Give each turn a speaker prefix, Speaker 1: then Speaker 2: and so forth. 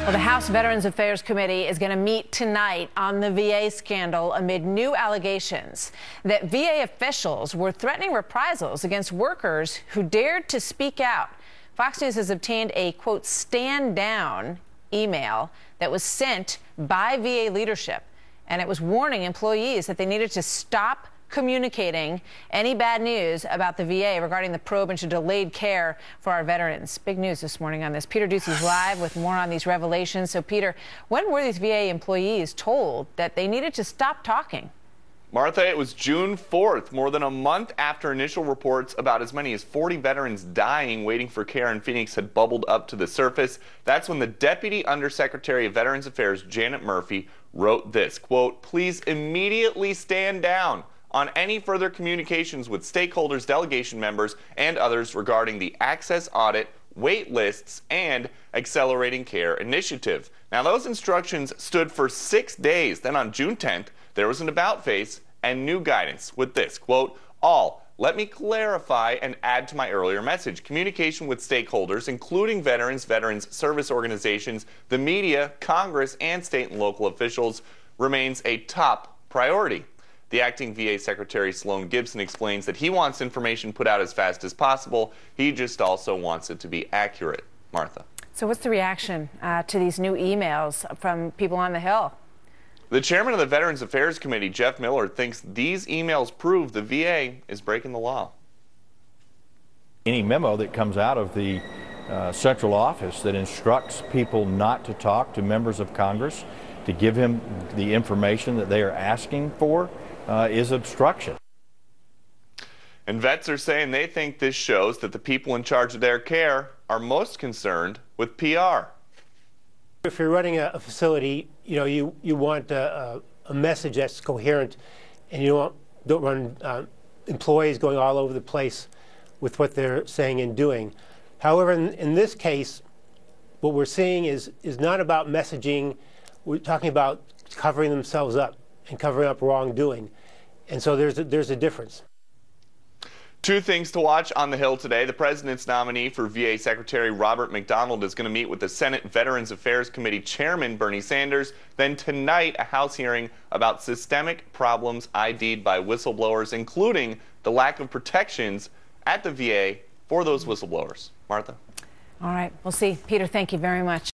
Speaker 1: Well, the House Veterans Affairs Committee is going to meet tonight on the VA scandal amid new allegations that VA officials were threatening reprisals against workers who dared to speak out. Fox News has obtained a, quote, stand down email that was sent by VA leadership, and it was warning employees that they needed to stop communicating any bad news about the VA regarding the probe into delayed care for our veterans. Big news this morning on this. Peter Ducey's live with more on these revelations. So, Peter, when were these VA employees told that they needed to stop talking?
Speaker 2: Martha, it was June 4th, more than a month after initial reports about as many as 40 veterans dying waiting for care in Phoenix had bubbled up to the surface. That's when the Deputy Undersecretary of Veterans Affairs, Janet Murphy, wrote this, quote, "Please immediately stand down on any further communications with stakeholders, delegation members, and others regarding the access audit, wait lists, and accelerating care initiative." Now, those instructions stood for 6 days. Then on June 10th, there was an about face and new guidance with this, quote, let me clarify and add to my earlier message. Communication with stakeholders, including veterans, veterans service organizations, the media, Congress, and state and local officials, remains a top priority. The acting VA Secretary Sloan Gibson explains that he wants information put out as fast as possible. He just also wants it to be accurate. Martha.
Speaker 1: So what's the reaction to these new emails from people on the Hill?
Speaker 2: The chairman of the Veterans Affairs Committee, Jeff Miller, thinks these emails prove the VA is breaking the law.
Speaker 3: Any memo that comes out of the central office that instructs people not to talk to members of Congress, to give him the information that they are asking for, is obstruction.
Speaker 2: And vets are saying they think this shows that the people in charge of their care are most concerned with PR.
Speaker 4: If you're running a facility, you want a message that's coherent, and you don't run employees going all over the place with what they're saying and doing. However, in this case, what we're seeing is not about messaging. We're talking about covering themselves up and covering up wrongdoing. And so there's a difference.
Speaker 2: Two things to watch on the Hill today. The president's nominee for VA Secretary Robert McDonald is going to meet with the Senate Veterans Affairs Committee Chairman Bernie Sanders. Then tonight, a House hearing about systemic problems ID'd by whistleblowers, including the lack of protections at the VA for those whistleblowers. Martha.
Speaker 1: All right, we'll see. Peter, thank you very much.